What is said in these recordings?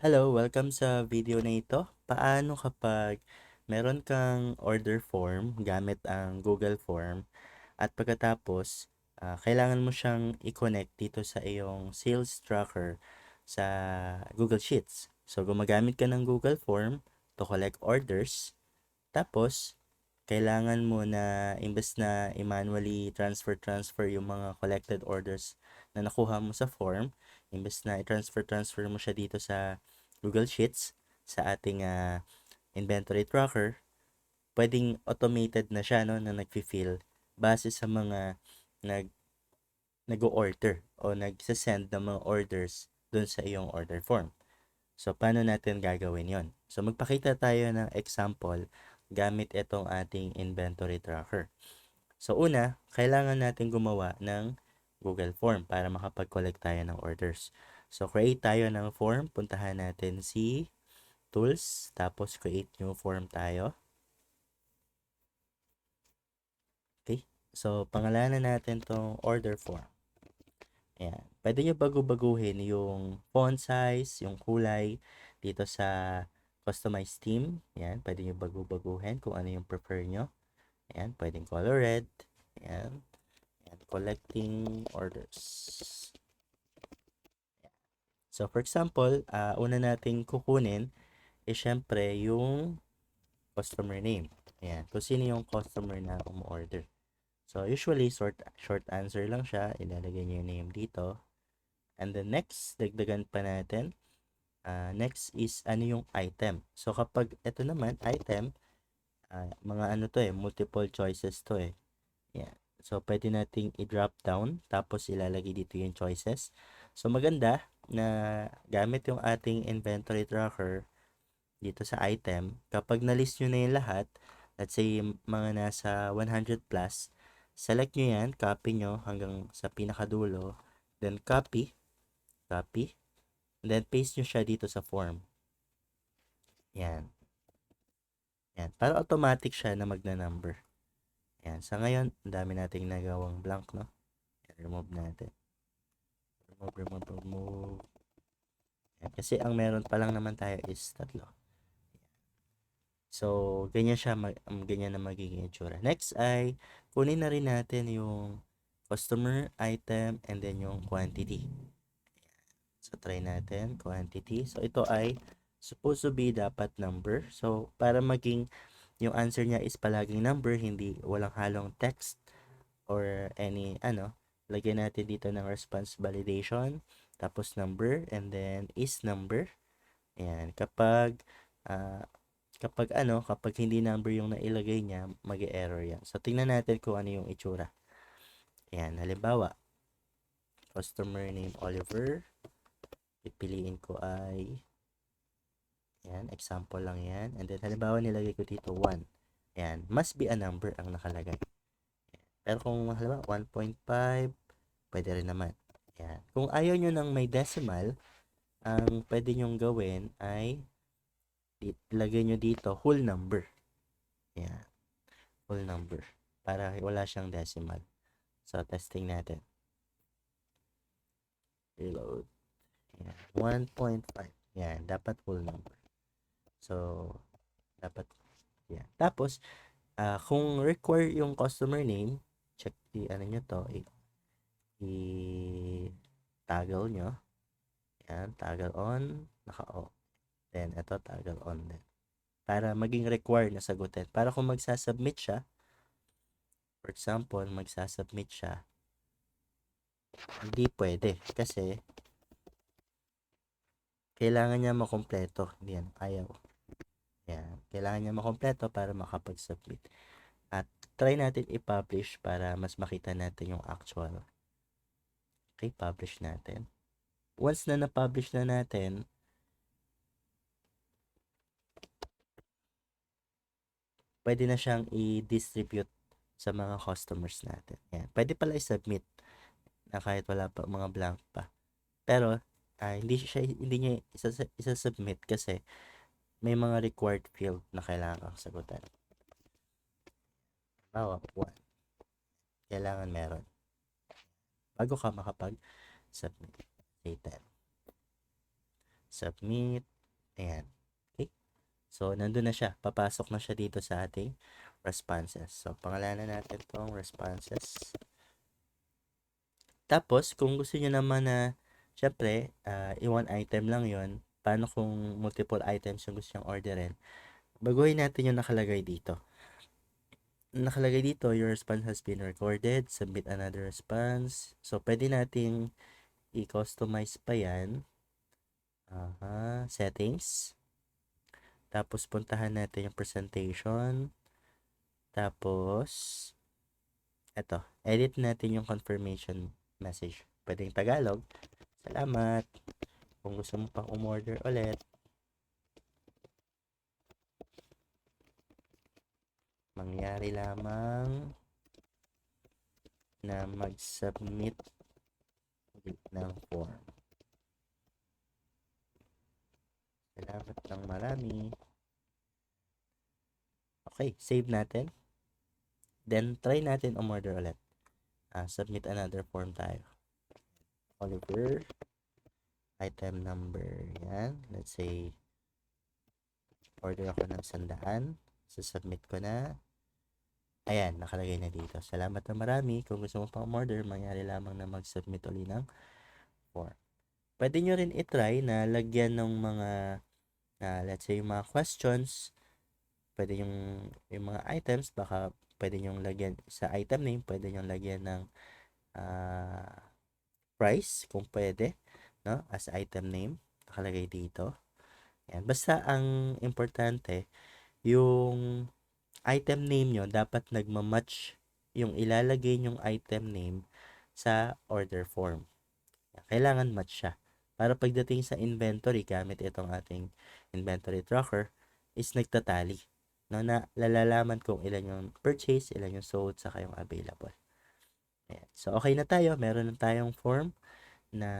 Hello, welcome sa video na ito. Paano kapag meron kang order form gamit ang Google Form at pagkatapos kailangan mo siyang i-connect dito sa iyong sales tracker sa Google Sheets. So gumagamit ka ng Google Form to collect orders. Tapos kailangan mo na imbes na i-manually transfer yung mga collected orders na nakuha mo sa form, imbes na i-transfer mo siya dito sa Google Sheets sa ating inventory tracker, pwedeng automated na siya, no, na nagfi-fill base sa mga nag nag-order o nag-send ng mga orders dun sa iyong order form. So, paano natin gagawin yon? So, magpakita tayo ng example gamit itong ating inventory tracker. So, una, kailangan natin gumawa ng Google Form para makapag-collect tayo ng orders. So, create tayo ng form. Puntahan natin si Tools, tapos create new form tayo. Okay? So, pangalanan natin tong order form. Ayan. Pwede nyo bago-baguhin yung font size, yung kulay dito sa customize theme. Ayan. Pwede nyo bago-baguhin kung ano yung prefer nyo. Ayan. Pwedeng color red. Ayan. Ayan. Collecting orders. So, for example, una nating kukunin is syempre yung customer name. Ayan. Kung sino yung customer na umu-order. So, usually, short answer lang siya. Ilalagay nyo yung name dito. And then next, dagdagan pa natin. Next is ano yung item. So, kapag ito naman, item, mga ano to multiple choices to Yeah. So, pwede nating i-drop down, tapos ilalagay dito yung choices. So, maganda na gamit yung ating inventory tracker dito sa item. Kapag na-list nyo na yung lahat, let's say mga nasa 100 plus, select nyo yan, copy nyo hanggang sa pinakadulo, then copy, then paste nyo siya dito sa form. Yan. Yan. Para automatic siya na magna-number. Yan. Sa ngayon, ang dami nating nagawang blank, no? Yan, remove natin. Remove. Yan. Kasi ang meron pa lang naman tayo is 3. So, ganyan na magiging itsura. Next ay, kunin na rin natin yung customer, item, and then yung quantity. So, try natin, quantity. So, ito ay supposed to be dapat number. So, para maging yung answer niya is palaging number, hindi walang halong text or any, lagyan natin dito ng response validation, tapos number, and then is number. Ayan, kapag hindi number yung nailagay niya, mag-error yan. So, tingnan natin kung ano yung itsura. Ayan, halimbawa, customer name Oliver. Pipiliin ko ay, ayan, example lang yan. And then, halimbawa, nilagay ko dito 1. Ayan, must be a number ang nakalagay. Ayan. Pero kung halimbawa, 1.5, pwede rin naman. Ayan. Kung ayaw nyo ng may decimal, ang pwede nyong gawin ay ilagay nyo dito whole number. Ayan. Whole number. Para wala siyang decimal. So, testing natin. Reload. Ayan. 1.5. Ayan. Dapat whole number. So, dapat, yan. Tapos, kung require yung customer name, check ano nyo to, i-toggle nyo. Yan, toggle on, naka-off. Then, ito, toggle on din. Para maging required na sagutin. Para kung magsasubmit siya, for example, magsasubmit siya, hindi pwede. Kasi, kailangan niya makompleto. Yan, ayaw. Yan, kailangan niya makompleto para makapag-submit. At, try natin i-publish para mas makita natin yung actual. Okay, publish natin. Once na na-publish na natin, pwede na siyang i-distribute sa mga customers natin. Yan. Pwede pala i-submit na kahit wala pa mga blank pa. Pero hindi niya isa-submit kasi may mga required field na kailangan kang sagutan. Bawa, 1. Kailangan meron. Bago ka makapag-submit. Say 10. Submit. Ayan. Okay? So, nandun na siya. Papasok na siya dito sa ating responses. So, pangalanan natin tong responses. Tapos, kung gusto niyo naman na, syempre, i-one item lang yon, paano kung multiple items yung gusto niyong orderin? Baguhin natin yung nakalagay dito. Nakalagay dito, your response has been recorded, submit another response. So, pwede nating i-customize pa yan. Settings. Tapos, puntahan natin yung presentation. Tapos, eto, edit natin yung confirmation message. Pwedeng Tagalog. Salamat. Kung gusto mo pang umorder ulit, mangyari lamang na mag-submit ng form. Salamat ng marami. Okay, save natin. Then, try natin umorder ulit. Submit another form tayo. Oliver. Item number. Yan. Let's say, order ako ng 100. Submit ko na. Ayan, nakalagay na dito. Salamat na marami. Kung gusto mo pang order, mangyari lamang na mag-submit ulit ng form. Pwede nyo rin itry na lagyan ng mga, let's say, yung mga questions. Pwede yung mga items, baka pwede nyo lagyan sa item name, pwede nyo lagyan ng price, kung pwede, no? As item name, nakalagay dito. Ayan. Basta ang importante, yung item name nyo, dapat nagmamatch yung ilalagay nyong item name sa order form. Kailangan match siya. Para pagdating sa inventory, gamit itong ating inventory tracker, is nagtatali. No, na lalalaman kung ilan yung purchase, ilan yung sold, saka yung available. Ayan. So, okay na tayo. Meron na tayong form na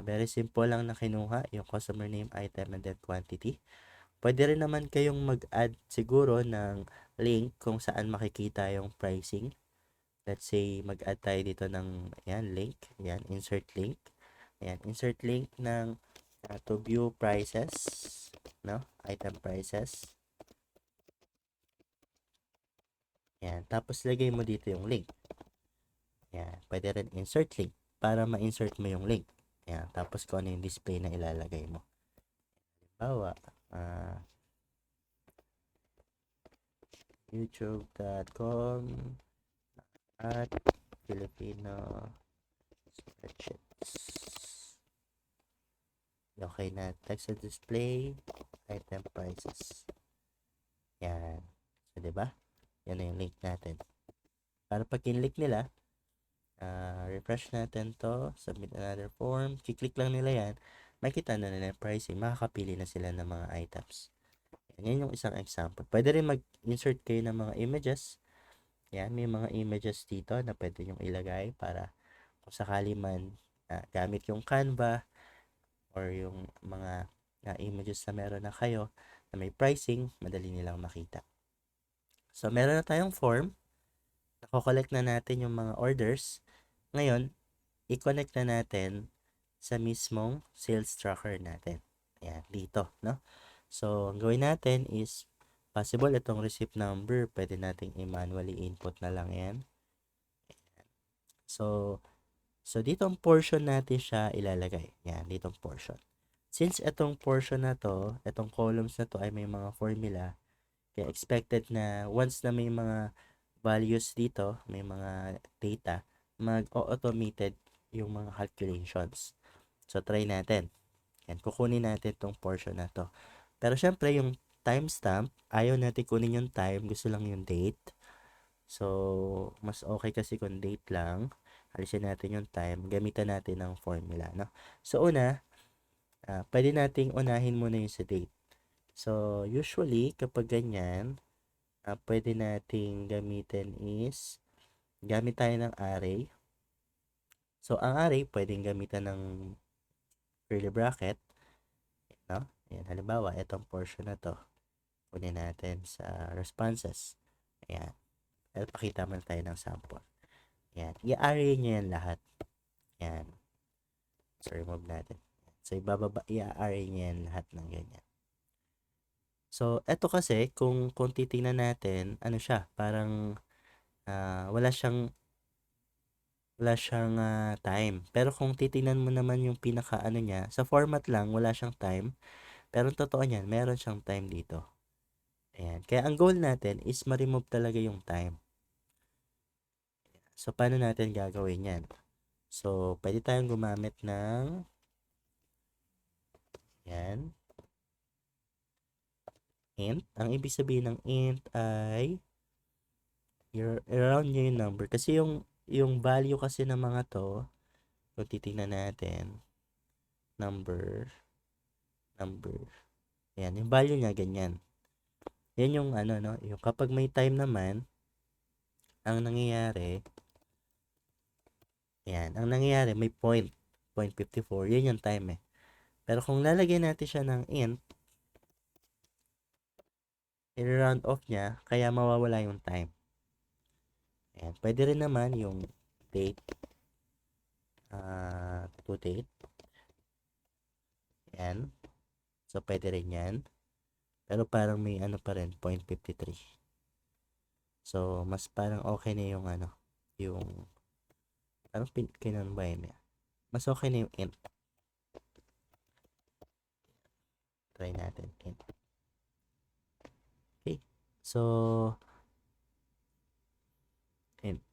very simple lang na kinuha, yung customer name, item, and then quantity. Pwede rin naman kayong mag-add siguro ng link kung saan makikita yung pricing. Let's say, mag-add tayo dito ng, ayan, link. Ayan, insert link. Ayan, insert link ng to view prices, no? Item prices. Ayan, tapos lagay mo dito yung link. Ayan, pwede rin insert link para ma-insert mo yung link. Ayan, tapos kung ano yung display na ilalagay mo. Bawa, youtube.com at Filipino spreadsheets. Okay na, text to display, item prices. Yan. So, diba? Yan na yung link natin. Para pag kinlik nila, refresh natin to, submit another form, kiklik lang nila yan, makikita na nila yung pricing, makakapili na sila ng mga items. Yan yung isang example. Pwede rin mag-insert kayo ng mga images. Yan, may mga images dito na pwede nyong ilagay para kung sakali man gamit yung Canva or yung mga images na meron na kayo na may pricing, madali nilang makita. So, meron na tayong form. Nako-collect na natin yung mga orders. Ngayon, i-connect na natin sa mismong sales tracker natin. Ayan, dito, no? So, ang gawin natin is, possible itong receipt number, pwede nating i-manually input na lang yan. So, ditong portion natin siya ilalagay. Yan, ditong portion. Since itong portion na to, itong columns na to ay may mga formula, kaya expected na once na may mga values dito, may mga data, mag-automated yung mga calculations. So, try natin. Yan, kukunin natin itong portion na to. Pero syempre, yung timestamp, ayaw natin kunin yung time, gusto lang yung date. So, mas okay kasi kung date lang. Alisin natin yung time, gamitan natin ng formula, no? So, una, pwede nating unahin muna yung sa date. So, usually, kapag ganyan, pwede nating gamitin is, gamit tayo ng array. So, ang array, pwedeng gamitan ng curly bracket, no? Ayan, halimbawa, itong portion na to, kunin natin sa responses. Ayan. At pakita mo tayo ng sample. Ayan. I-array nyo yan lahat. Ayan. So, remove natin. So, i-array nyo yan lahat ng ganyan. So, eto kasi kung titingnan natin, ano siya, parang wala siyang time. Pero kung titingnan mo naman yung pinaka-ano niya, sa format lang wala siyang time, pero ang totoo niyan meron siyang time dito. Ayan. Kaya ang goal natin is ma-remove talaga yung time. So, paano natin gagawin yan? So, pwede tayong gumamit ng yan, int. Ang ibig sabihin ng int ay around nyo yung number. Kasi yung value kasi ng mga to, kung titingnan natin, number, number. Ayan, yung value niya ganyan. Yan yung ano, no? Yung kapag may time naman, ang nangyayari, yan, ang nangyayari may point 54, yan yung time eh. Pero kung lalagyan natin siya ng int, i-round off niya, kaya mawawala yung time. Ayan, pwede rin naman yung date, to date. Ayan, so pwede rin yan. Pero parang may ano pa rin, 0.53. So, mas parang okay na yung ano, yung, parang kinonbine niya. Mas okay na yung int. Try natin, int. Okay. So, int.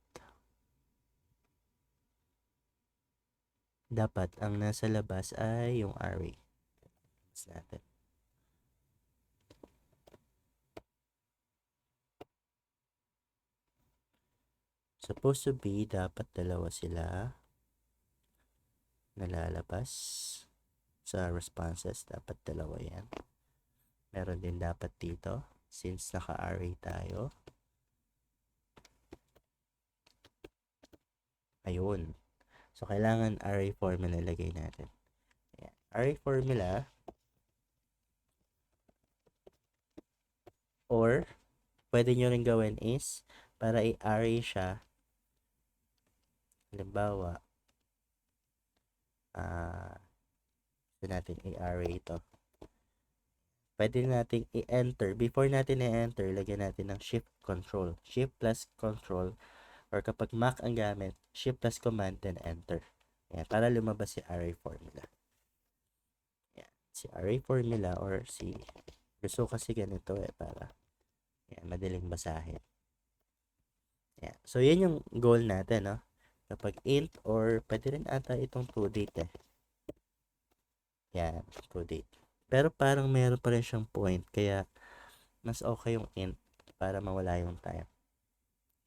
Dapat, ang nasa labas ay yung array. Mas natin. Supposed to be, dapat dalawa sila nalalabas sa responses. Dapat dalawa yan. Meron din dapat dito. Since naka-array tayo. Ayun. So, kailangan array formula lagay natin. Ayan. Array formula or pwede nyo rin gawin is para i-array siya. Halimbawa, gusto natin i-array ito. Pwede natin i-enter. Before natin i-enter, lagyan natin ng shift control. Shift plus control. Or kapag Mac ang gamit, shift plus command, then enter. Ayan, para lumabas si array formula. Ayan, si array formula or si... Gusto kasi ganito eh, para ayan, madaling basahin. Ayan. So, yan yung goal natin, no? Kapag int or pwede rin ata itong toDate eh. Yan, toDate. Pero parang meron pa rin siyang point, kaya mas okay yung int para mawala yung time.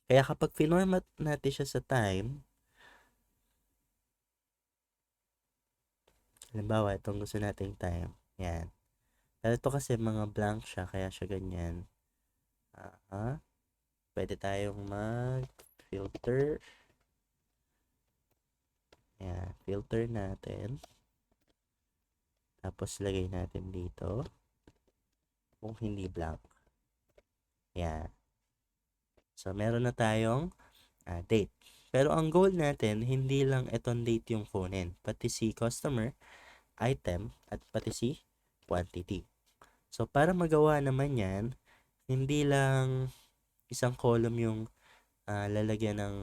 Kaya kapag finormat natin siya sa time, halimbawa, itong gusto nating time, yan. Pero ito kasi mga blank siya, kaya siya ganyan. Pwede tayong mag-filter. Yan, filter natin. Tapos, lagay natin dito. Kung hindi blank. Yan. So, meron na tayong date. Pero ang goal natin, hindi lang itong date yung kunin. Pati si customer, item, at pati si quantity. So, para magawa naman yan, hindi lang isang column yung lalagyan ng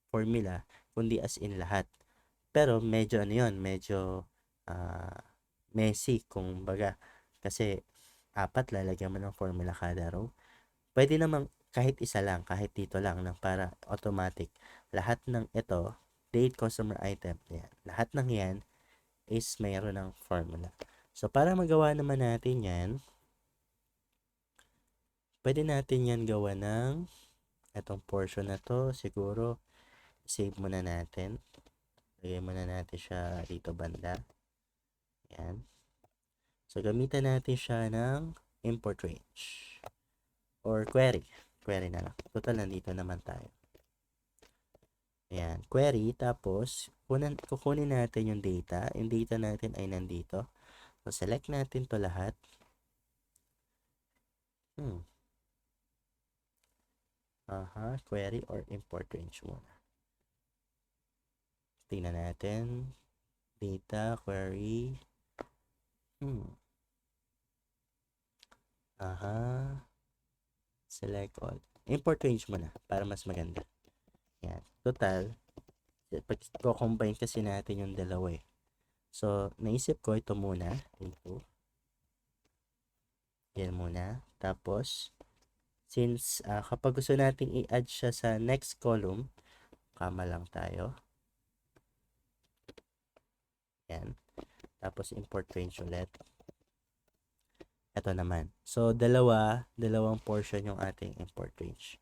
formula, kundi as in lahat. Pero medyo ano yun, medyo messy kung baga. Kasi apat lalagyan mo ng formula kada row. Pwede namang kahit isa lang, kahit dito lang na para automatic. Lahat ng ito, date, customer, item, yan. Lahat ng yan is mayroon ng formula. So, para magawa naman natin yan, pwede natin yan gawa ng itong portion na to. Siguro, save muna natin. Lagay muna natin siya dito banda. Yan. So, gamitan natin siya ng import range. Or query. Query na lang. Total, nandito naman tayo. Ayan. Query. Tapos, kukunin natin yung data. Yung data natin ay nandito. So, select natin to lahat. Query or import range muna. Tingnan natin. Data, query. Aha. Select all. Import range mo na para mas maganda. Yan. Total, pag combine kasi natin yung dalawa eh. So, naisip ko ito muna. Ito. Yan muna. Tapos, since kapag gusto nating i-add siya sa next column, kama lang tayo. Yan. Tapos, import range ulit. Ito naman. So, dalawang portion yung ating import range.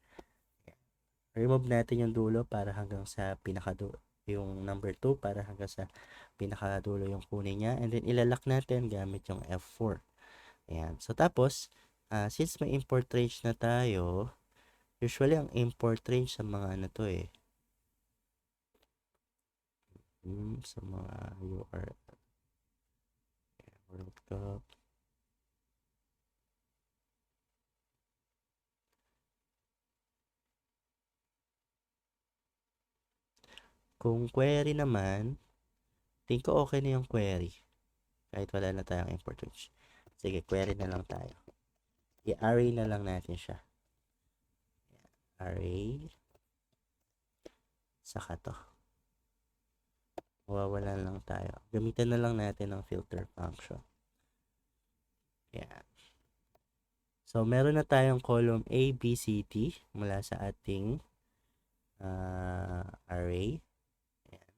Remove natin yung dulo para hanggang sa pinakadulo. Yung number 2 para hanggang sa pinakadulo yung kunin niya. And then, ilalak natin gamit yung F4. Ayan. So, tapos, since may import range na tayo, usually ang import range sa mga ano to eh. Sa mga URL. World Cup. Kung query naman, think ko okay na yung query. Kahit wala na tayong import range. Sige, query na lang tayo. I-array na lang natin siya. Array. Saka to. Mawawalan lang tayo. Gamitan na lang natin ng filter function. Yan. So, meron na tayong column A, B, C, D mula sa ating array. Yan.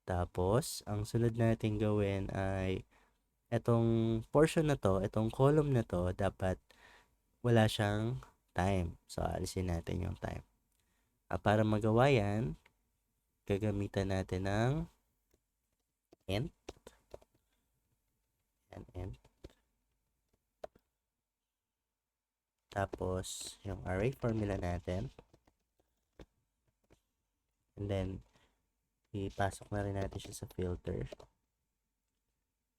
Tapos, ang sunod natin gawin ay itong portion na to, itong column na to, dapat wala siyang time. So, alisin natin yung time. Para magawa yan, gagamitan natin ng int. Int. Tapos, yung array formula natin. And then, ipasok na rin natin siya sa filter.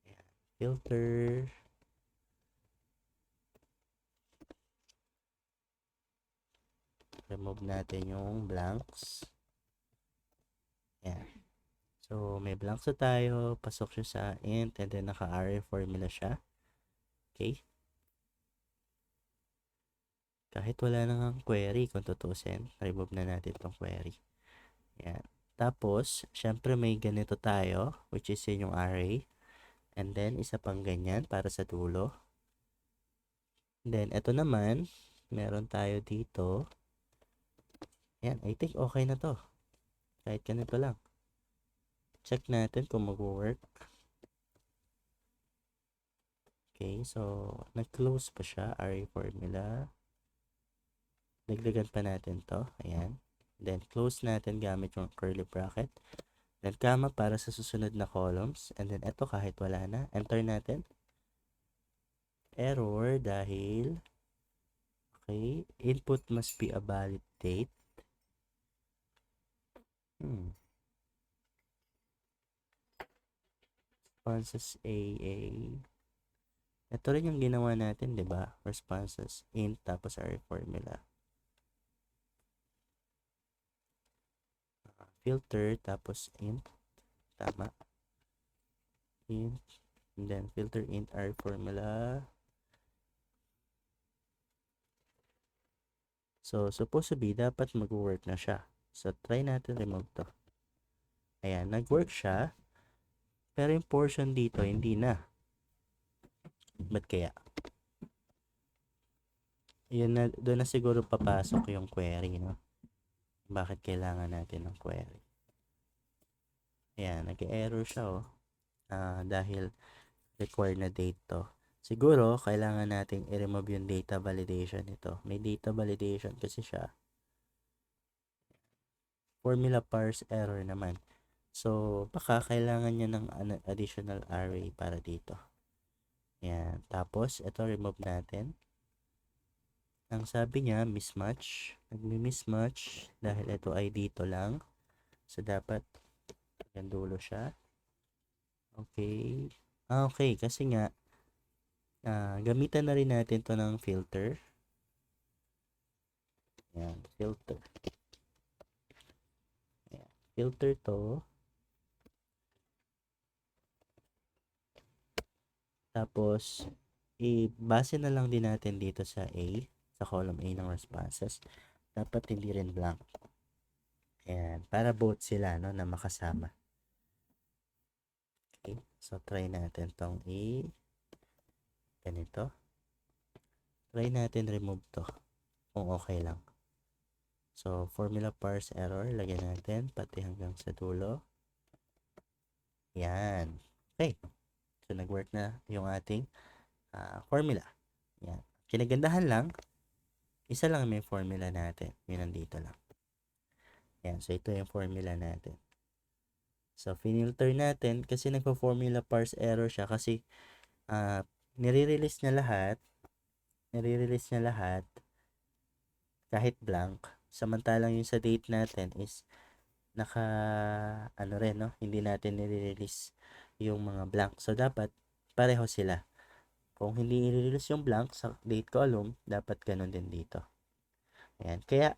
Ayan. Filter. Remove natin yung blanks. Ayan. So, may blanks na tayo. Pasok siya sa int. And then, naka-array formula siya. Okay. Kahit wala nang query, kung tutusin, remove na natin itong query. Ayan. Tapos, syempre may ganito tayo, which is yun yung array. And then, isa pang ganyan para sa dulo. And then, ito naman, meron tayo dito. Ayan, I think okay na to. Kahit ganito lang. Check natin kung mag-work. Okay, so, nag-close pa siya, array formula. Dagdagan pa natin to. Ayan. Then, close natin gamit yung curly bracket. Then, comma para sa susunod na columns. And then, ito kahit wala na. Enter natin. Error dahil okay, input must be a valid date. Responses AA. Ito rin yung ginawa natin, 'di ba? Responses int tapos array formula. Filter tapos int. Tama. Int. And then filter int array formula. So, supposed to be, dapat mag-work na siya. So, try natin remove to. Ayan, nag-work siya. Pero yung portion dito, hindi na. Ba't kaya? Yun na, doon na siguro papasok yung query, no? Bakit kailangan natin ng query? Ayan, nag-error siya, oh. Dahil required na date to. Siguro, kailangan nating i-remove yung data validation nito. May data validation kasi siya. Formula parse error naman. So, baka kailangan niya ng additional array para dito. Ayan. Tapos, ito remove natin. Ang sabi niya, mismatch. Nagmi-mismatch dahil ito ay dito lang. So, dapat yan dulo siya. Okay. Okay, kasi nga, gamitan na rin natin to ng filter. Ayan, filter. Ayan, filter to. Tapos, ibase na lang din natin dito sa A, sa column A ng responses. Dapat hindi rin blank. Ayan, para both sila, no, na makasama. Okay, so try natin tong A. Ganito. Try natin remove to, kung okay lang. So, formula parse error, lagyan natin, pati hanggang sa dulo. Yan. Okay. So, nag-work na yung ating formula. Yan. Kinagandahan lang, isa lang may formula natin. Yun nandito lang. Yan. So, ito yung formula natin. So, finilter natin kasi nagpa-formula parse error siya kasi nire-release niya lahat kahit blank. Samantalang yung sa date natin is naka ano rin, no? Hindi natin nire-release yung mga blank. So, dapat pareho sila. Kung hindi i-release yung blank sa date column, dapat ganun din dito. Ayan. Kaya,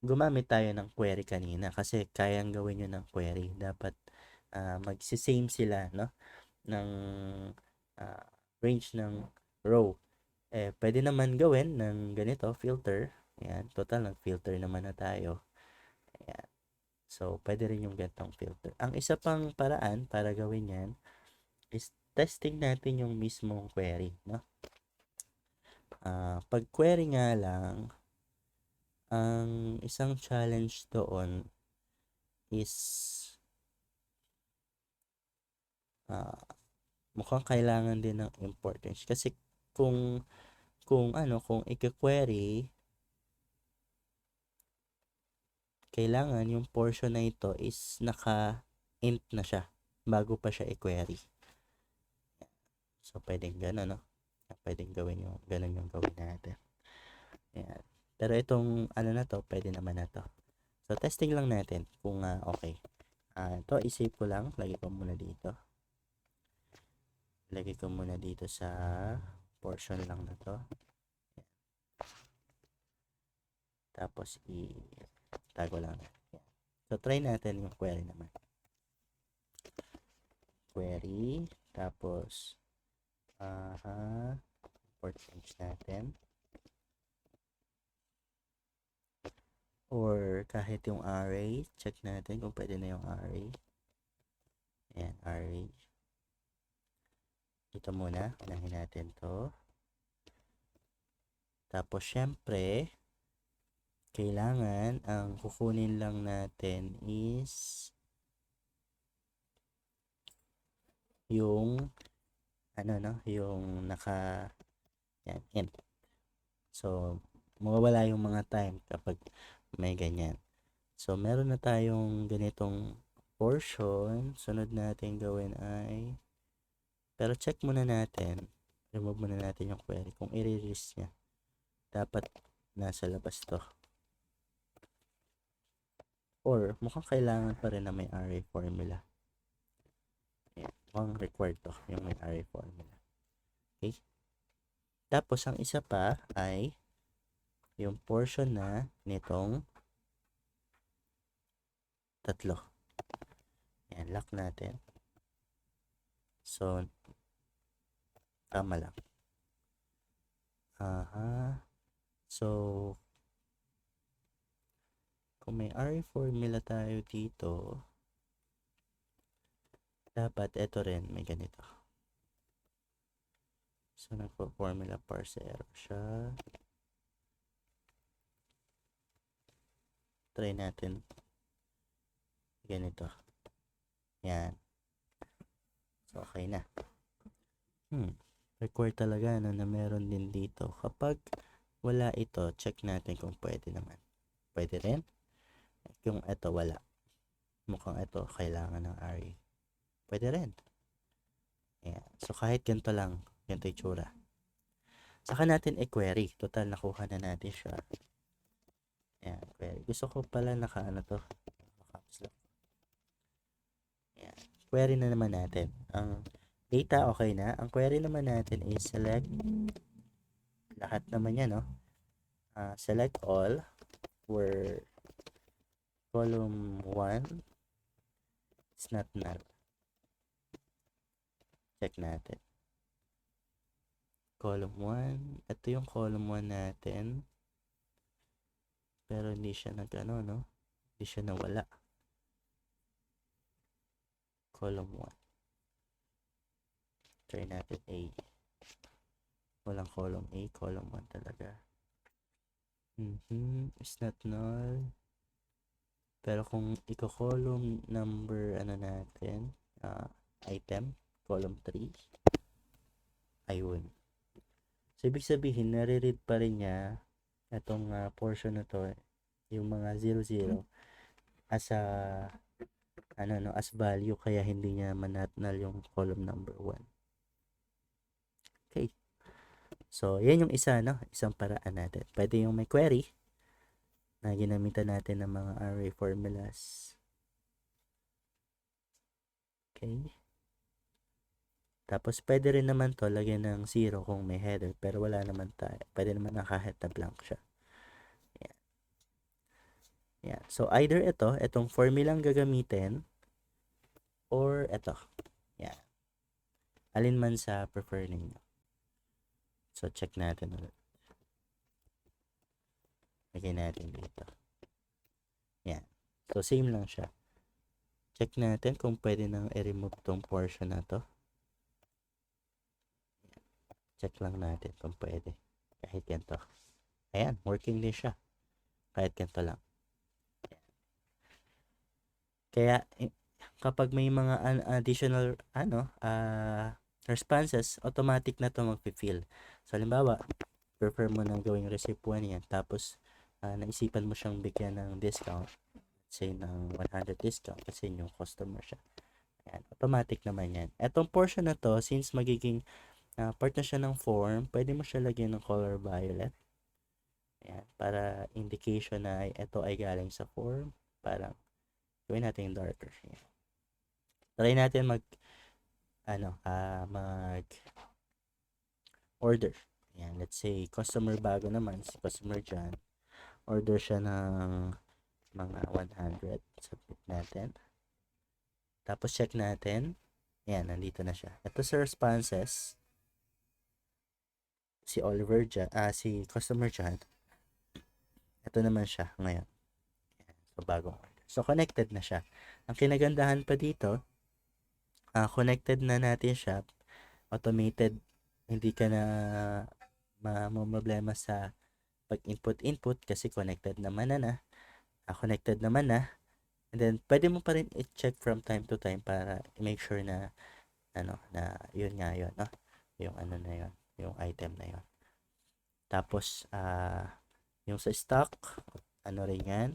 gumamit tayo ng query kanina kasi kayang gawin nyo ng query. Dapat magsisame sila, no? Ng range ng row. Pwede naman gawin ng ganito, filter. Ayan. Total, nag-filter naman na tayo. Ayan. So, pwede rin yung ganitong filter. Ang isa pang paraan para gawin yan is testing natin yung mismong query, no? Pag query nga lang, ang isang challenge doon is mukhang kailangan din ng importance. Kasi kung i-query, kailangan yung portion na ito is naka-int na siya bago pa siya i-query. So, pwedeng gano'n, no? Pwedeng gawin yung gano'n yung gawin natin. Ayan. Pero itong na to, pwede naman na to. So, testing lang natin kung okay. Ito, isave ko lang. Lagay ko muna dito. Lagay ko muna dito sa portion lang na to. Ayan. Tapos, tago lang natin. So, try natin yung query naman. Query. Tapos, import change natin. Or kahit yung array, check natin kung pwede na yung array. Ayan, array. Ito muna, unahin natin to. Tapos, syempre, kailangan, ang kukunin lang natin is yung yung yan, int. So, mawawala yung mga time kapag may ganyan. So, meron na tayong ganitong portion. Sunod natin gawin ay, pero check muna natin, remove muna natin yung query. Kung i-release niya, dapat nasa labas to. Or, mukhang kailangan pa rin na may array formula. Ayan, mukhang required to, yung may array formula. Okay? Tapos, ang isa pa ay yung portion na nitong tatlo. Ayan, lock natin. So, tama lang. So, kung may array formula tayo dito, dapat ito rin may ganito. So, nagpo-formula parse error siya. Try natin ganito. Yan. So, okay na. Require talaga na meron din dito. Kapag wala ito, check natin kung pwede naman. Pwede rin. Kung ito wala. Mukhang ito kailangan ng array. Pwede rin. Ayan. So, kahit ganito lang, ganito yung tsura. Saka natin i-query. Total, nakuha na natin siya. Ayan, query. Gusto ko pala to. Ayan. Query na naman natin. Ang data, okay na. Ang query naman natin is select lahat naman yan, no? Select all where column 1 is not null. Check natin. column 1. Ito yung column 1 natin. Pero hindi siya nag-ano, no? Hindi siya nawala. Column 1. Try natin A. Walang column A, column 1 talaga. It's not null. Pero kung i-column number, ano natin, item, column 3, ayun. So, ibig sabihin, nare-read pa rin niya itong portion na to, yung mga 00, as a, as value, kaya hindi niya manatnal yung column number 1. Okay. So, yan yung isa, no? Isang paraan natin. Pwede yung may query na ginamitan natin ng mga array formulas. Okay. Tapos, pwede rin naman to lagyan ng 0 kung may header, pero wala naman tayo. Pwede naman na kahit na blank siya. Yan. Yan. So, either itong formulang gagamitin, or ito. Yan. Alin man sa prefer ninyo. So, check natin ulit. Lagyan natin dito. Yan. So, same lang siya. Check natin kung pwede nang i-remove tong portion na to. Yan. Check lang natin kung pwede. Kahit ganito. Ayan, working din siya. Kahit ganito lang. Kaya, kapag may mga additional, responses, automatic na to mag-fill. So, halimbawa, prefer mo na gawing receipt 1 yan. Tapos, naisipan mo siyang bigyan ng discount. Say, ng 100 discount kasi yung customer siya. Ayan, automatic naman yan. Etong portion na to, since magiging part na siya ng form, pwede mo siya lagyan ng color violet. Ayan, para indication na ito ay galing sa form. Parang, gawin natin yung darker. Ayan. Try natin mag order. Ayan, let's say, customer bago naman, si customer dyan. Order siya ng mga 100. Submit natin. Tapos check natin. Ayan, nandito na siya. Ito sa responses. Si Oliver dyan, si customer dyan. Ito naman siya ngayon. Ayan, so, bagong order. So, connected na siya. Ang kinagandahan pa dito, connected na natin siya. Automated. Hindi ka na problema sa pag-input kasi connected naman na. Connected naman na. And then, pwede mo pa rin i-check from time to time para make sure na, na yun nga yun, no? Yung na yun, yung item na yun. Tapos, yung sa stock, rin yan,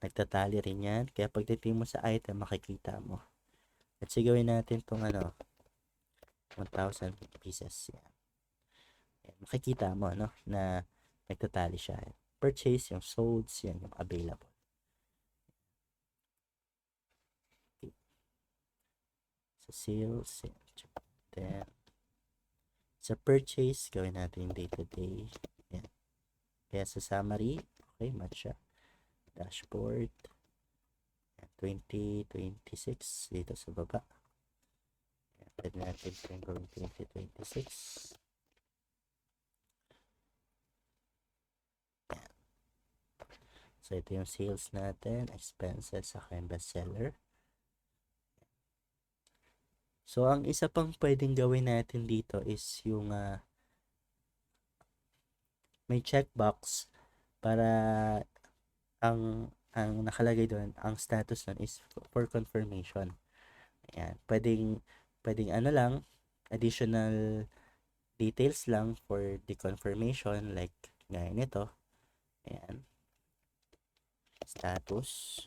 nagtatali rin yan. Kaya pagdating mo sa item, makikita mo. Let's say, gawin natin itong 1,000 pieces. Yan. Makikita mo, no, na nagtatali siya. Purchase, yung sold, yan, yung available. Sa sales, then sa purchase, gawin natin day to day. Yan. Kaya sa summary, okay, match siya. Dashboard, 2026 dito sa baba. Pwede natin yung gawin 2026. Yan. So, ito yung sales natin, expenses, saka yung bestseller. So, ang isa pang pwedeng gawin natin dito is yung may checkbox para ang nakalagay doon, ang status nun is for confirmation. Ayan. Pwedeng lang, additional details lang for the confirmation, like gaya nito. Ayan. Status.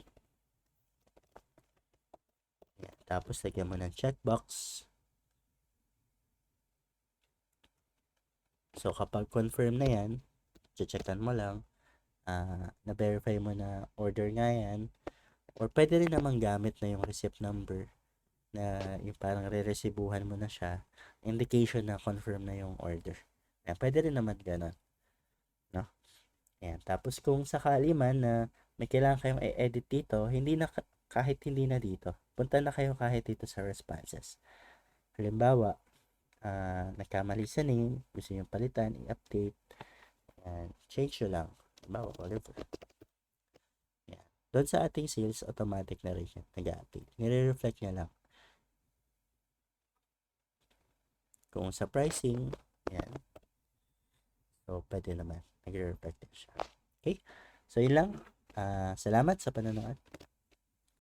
Ayan. Tapos, lagyan mo ng checkbox. So, kapag confirm na yan, checkan mo lang, na-verify mo na order nga yan, or pwede rin naman gamit na yung receipt number na yung parang re-resibuhan mo na siya, indication na confirm na yung order. Ayan, pwede rin naman ganun. No? Ayan. Tapos kung sakali man na may kailangan kayong i-edit dito, kahit hindi na dito, punta na kayo kahit dito sa responses. Halimbawa, nagkamali sa name, gusto nyo palitan, i-update, yan, change nyo lang. Halimbawa, Oliver. Yan. Doon sa ating sales, automatic na rin siya nag-update. Nire-reflect niya lang. Kung sa pricing, yan. So, pwede naman. Nag-reflect din siya. Okay? So, yun lang. Salamat sa panonood.